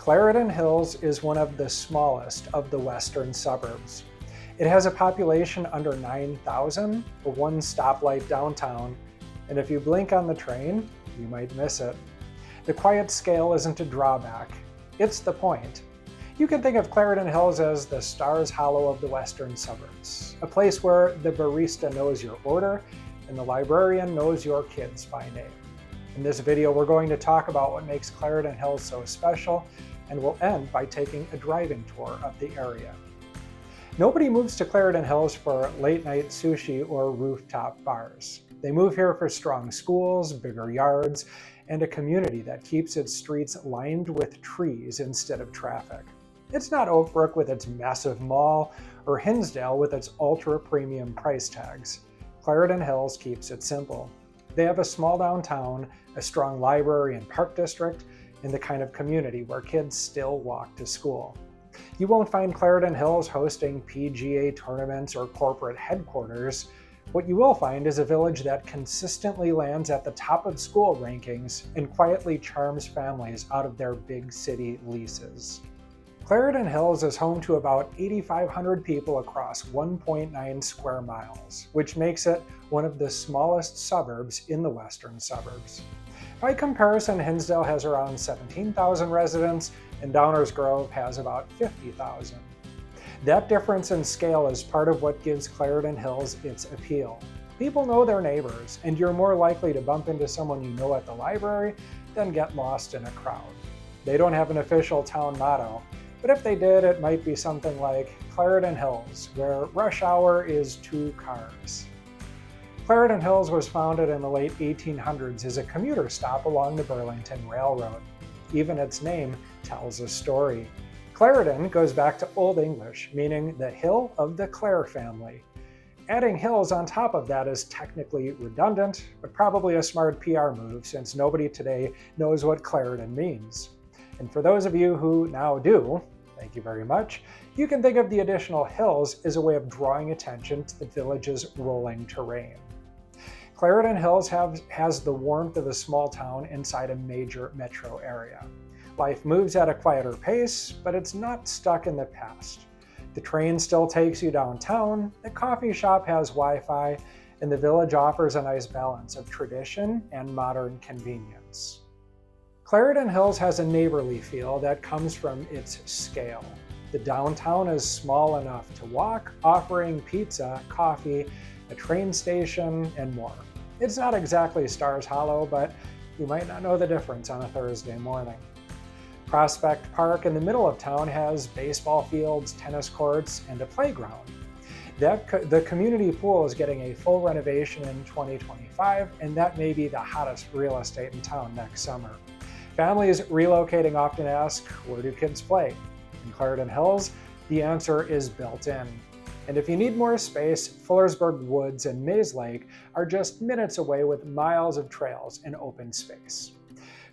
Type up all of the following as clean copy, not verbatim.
Clarendon Hills is one of the smallest of the western suburbs. It has a population under 9,000, one stoplight downtown, and if you blink on the train, you might miss it. The quiet scale isn't a drawback, it's the point. You can think of Clarendon Hills as the Stars Hollow of the western suburbs, a place where the barista knows your order and the librarian knows your kids by name. In this video, we're going to talk about what makes Clarendon Hills so special, and we'll end by taking a driving tour of the area. Nobody moves to Clarendon Hills for late-night sushi or rooftop bars. They move here for strong schools, bigger yards, and a community that keeps its streets lined with trees instead of traffic. It's not Brook with its massive mall, or Hinsdale with its ultra-premium price tags. Clarendon Hills keeps it simple. They have a small downtown, a strong library and park district, and the kind of community where kids still walk to school. You won't find Clarendon Hills hosting PGA tournaments or corporate headquarters. What you will find is a village that consistently lands at the top of school rankings and quietly charms families out of their big city leases. Clarendon Hills is home to about 8,500 people across 1.9 square miles, which makes it one of the smallest suburbs in the western suburbs. By comparison, Hinsdale has around 17,000 residents and Downers Grove has about 50,000. That difference in scale is part of what gives Clarendon Hills its appeal. People know their neighbors, and you're more likely to bump into someone you know at the library than get lost in a crowd. They don't have an official town motto, but if they did, it might be something like Clarendon Hills, where rush hour is 2 cars. Clarendon Hills was founded in the late 1800s as a commuter stop along the Burlington Railroad. Even its name tells a story. Clarendon goes back to Old English, meaning the hill of the Clare family. Adding hills on top of that is technically redundant, but probably a smart PR move since nobody today knows what Clarendon means. And for those of you who now do, thank you very much, you can think of the additional hills as a way of drawing attention to the village's rolling terrain. Clarendon Hills has the warmth of a small town inside a major metro area. Life moves at a quieter pace, but it's not stuck in the past. The train still takes you downtown, the coffee shop has Wi-Fi, and the village offers a nice balance of tradition and modern convenience. Clarendon Hills has a neighborly feel that comes from its scale. The downtown is small enough to walk, offering pizza, coffee, a train station, and more. It's not exactly Stars Hollow, but you might not know the difference on a Thursday morning. Prospect Park in the middle of town has baseball fields, tennis courts, and a playground. The community pool is getting a full renovation in 2025, and that may be the hottest real estate in town next summer. Families relocating often ask, where do kids play? In Clarendon Hills, the answer is built in. And if you need more space, Fullersburg Woods and Maze Lake are just minutes away with miles of trails and open space.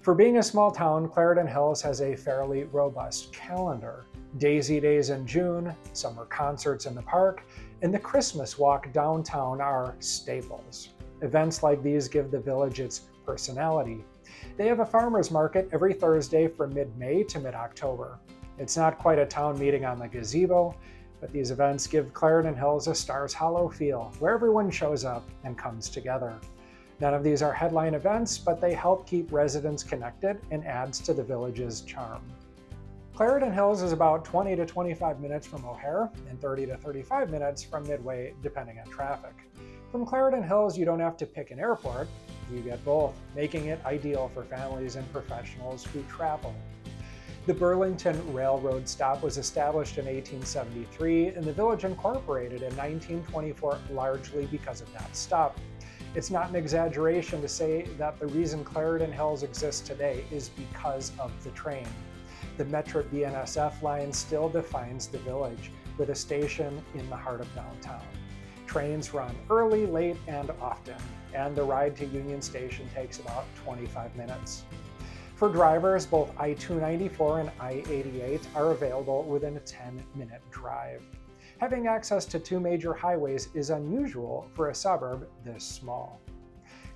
For being a small town, Clarendon Hills has a fairly robust calendar. Daisy Days in June, summer concerts in the park, and the Christmas walk downtown are staples. Events like these give the village its personality. They have a farmer's market every Thursday from mid-May to mid-October. It's not quite a town meeting on the gazebo, but these events give Clarendon Hills a Stars Hollow feel, where everyone shows up and comes together. None of these are headline events, but they help keep residents connected and adds to the village's charm. Clarendon Hills is about 20 to 25 minutes from O'Hare and 30 to 35 minutes from Midway, depending on traffic. From Clarendon Hills, you don't have to pick an airport, you get both, making it ideal for families and professionals who travel. The Burlington Railroad stop was established in 1873 and the village incorporated in 1924 largely because of that stop. It's not an exaggeration to say that the reason Clarendon Hills exists today is because of the train. The Metro BNSF line still defines the village, with a station in the heart of downtown. Trains run early, late, and often, and the ride to Union Station takes about 25 minutes. For drivers, both I-294 and I-88 are available within a 10-minute drive. Having access to 2 major highways is unusual for a suburb this small.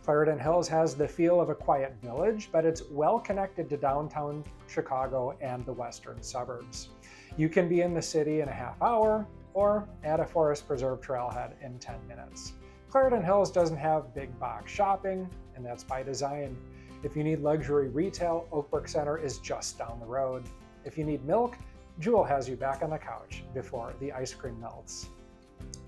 Clarendon Hills has the feel of a quiet village, but it's well connected to downtown Chicago and the western suburbs. You can be in the city in a half hour or at a forest preserve trailhead in 10 minutes. Clarendon Hills doesn't have big box shopping, and that's by design. If you need luxury retail, Oak Brook Center is just down the road. If you need milk, Jewel has you back on the couch before the ice cream melts.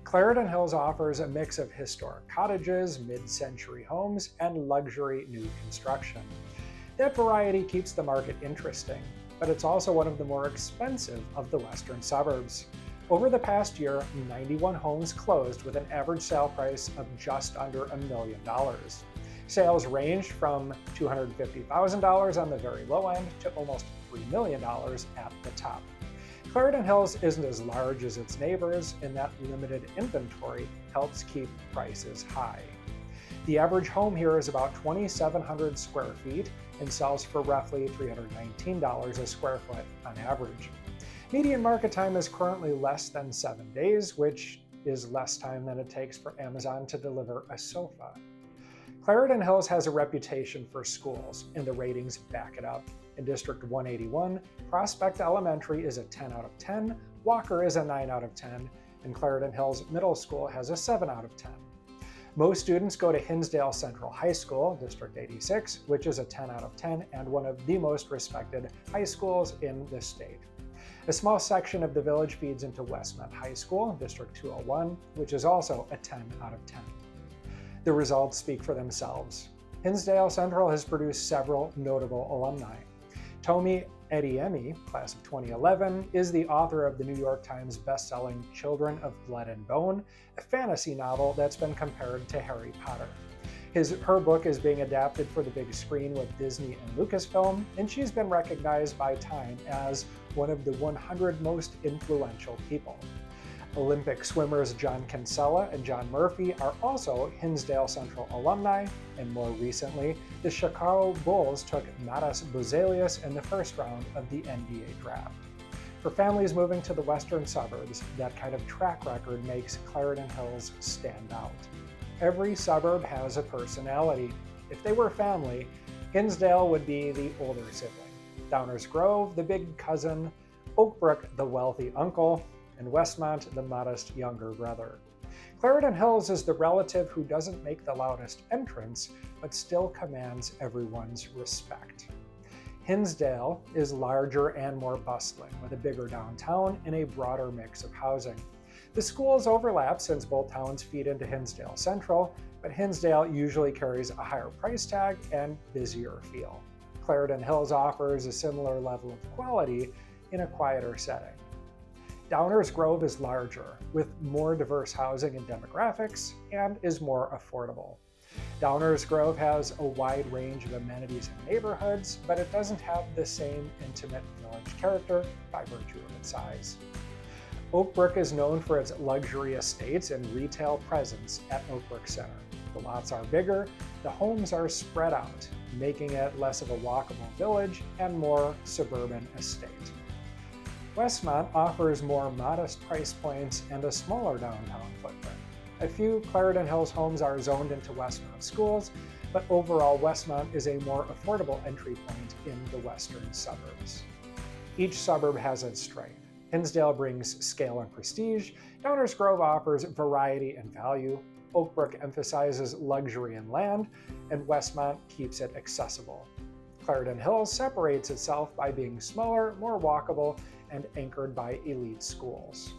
Clarendon Hills offers a mix of historic cottages, mid-century homes, and luxury new construction. That variety keeps the market interesting, but it's also one of the more expensive of the western suburbs. Over the past year, 91 homes closed with an average sale price of just under $1 million. Sales ranged from $250,000 on the very low end to almost $3 million at the top. Clarendon Hills isn't as large as its neighbors, and that limited inventory helps keep prices high. The average home here is about 2,700 square feet and sells for roughly $319 a square foot on average. Median market time is currently less than 7 days, which is less time than it takes for Amazon to deliver a sofa. Clarendon Hills has a reputation for schools, and the ratings back it up. In District 181, Prospect Elementary is a 10 out of 10, Walker is a 9 out of 10, and Clarendon Hills Middle School has a 7 out of 10. Most students go to Hinsdale Central High School, District 86, which is a 10 out of 10 and one of the most respected high schools in the state. A small section of the village feeds into Westmont High School, District 201, which is also a 10 out of 10. The results speak for themselves. Hinsdale Central has produced several notable alumni. Tomi Adeyemi, class of 2011, is the author of the New York Times bestselling Children of Blood and Bone, a fantasy novel that's been compared to Harry Potter. Her book is being adapted for the big screen with Disney and Lucasfilm, and she's been recognized by Time as one of the 100 most influential people. Olympic swimmers John Kinsella and John Murphy are also Hinsdale Central alumni, and more recently, the Chicago Bulls took Matas Buzelius in the first round of the NBA draft. For families moving to the western suburbs, that kind of track record makes Clarendon Hills stand out. Every suburb has a personality. If they were family, Hinsdale would be the older sibling, Downers Grove the big cousin, Oak Brook the wealthy uncle, and Westmont the modest younger brother. Clarendon Hills is the relative who doesn't make the loudest entrance, but still commands everyone's respect. Hinsdale is larger and more bustling, with a bigger downtown and a broader mix of housing. The schools overlap since both towns feed into Hinsdale Central, but Hinsdale usually carries a higher price tag and busier feel. Clarendon Hills offers a similar level of quality in a quieter setting. Downers Grove is larger, with more diverse housing and demographics, and is more affordable. Downers Grove has a wide range of amenities and neighborhoods, but it doesn't have the same intimate village character by virtue of its size. Oak Brook is known for its luxury estates and retail presence at Oak Brook Center. The lots are bigger, the homes are spread out, making it less of a walkable village and more suburban estate. Westmont offers more modest price points and a smaller downtown footprint. A few Clarendon Hills homes are zoned into Westmont schools, but overall Westmont is a more affordable entry point in the western suburbs. Each suburb has its strength. Hinsdale brings scale and prestige, Downers Grove offers variety and value, Oak Brook emphasizes luxury and land, and Westmont keeps it accessible. Clarendon Hills separates itself by being smaller, more walkable, and anchored by elite schools.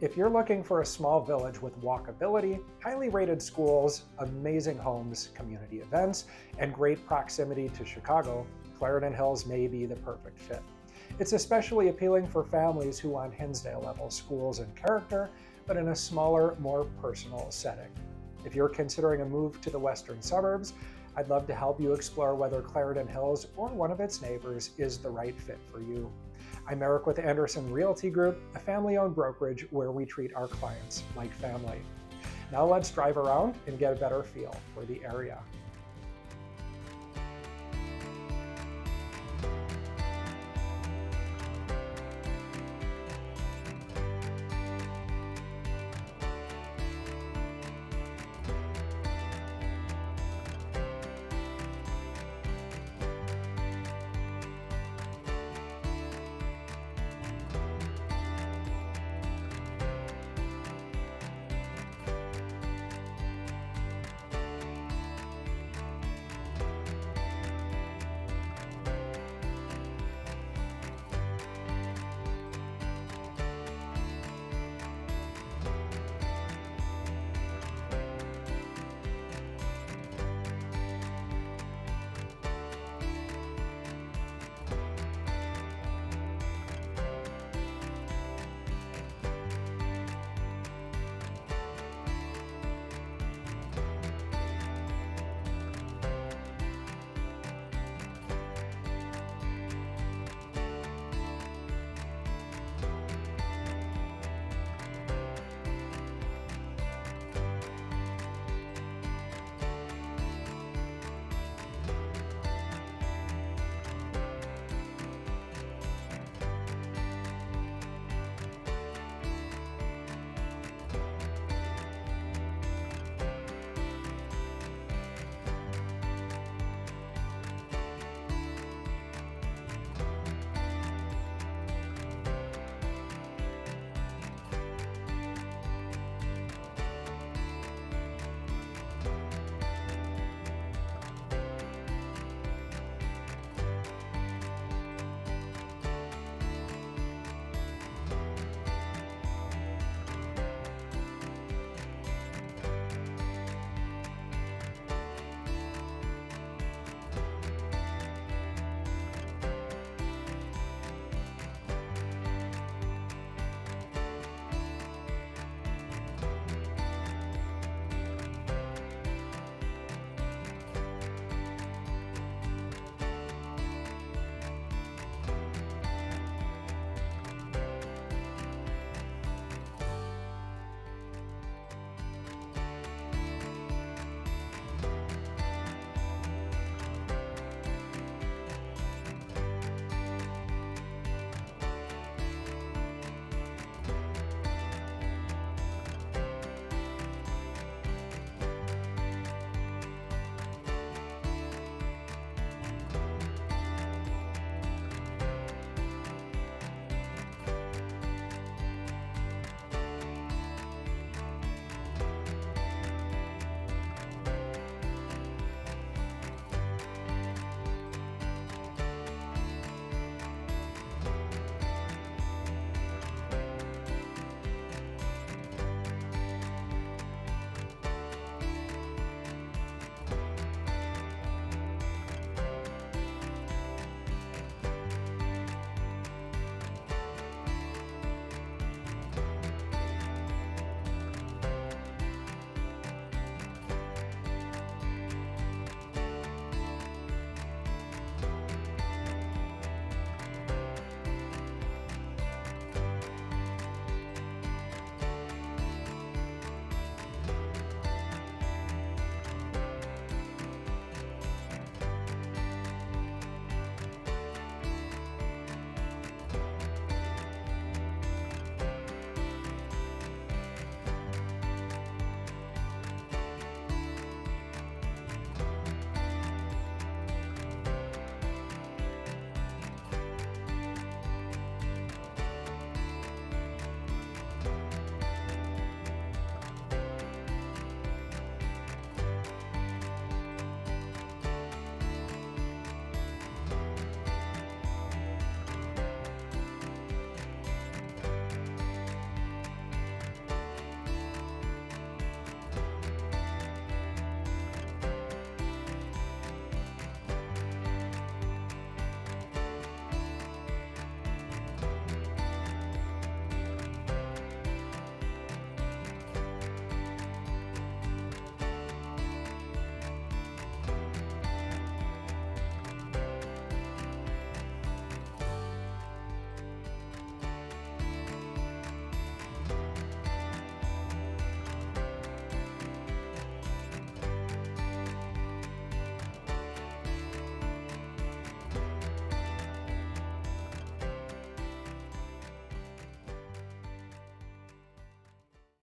If you're looking for a small village with walkability, highly rated schools, amazing homes, community events, and great proximity to Chicago, Clarendon Hills may be the perfect fit. It's especially appealing for families who want Hinsdale-level schools and character, but in a smaller, more personal setting. If you're considering a move to the western suburbs, I'd love to help you explore whether Clarendon Hills or one of its neighbors is the right fit for you. I'm Eric with Andersen Realty Group, a family-owned brokerage where we treat our clients like family. Now let's drive around and get a better feel for the area.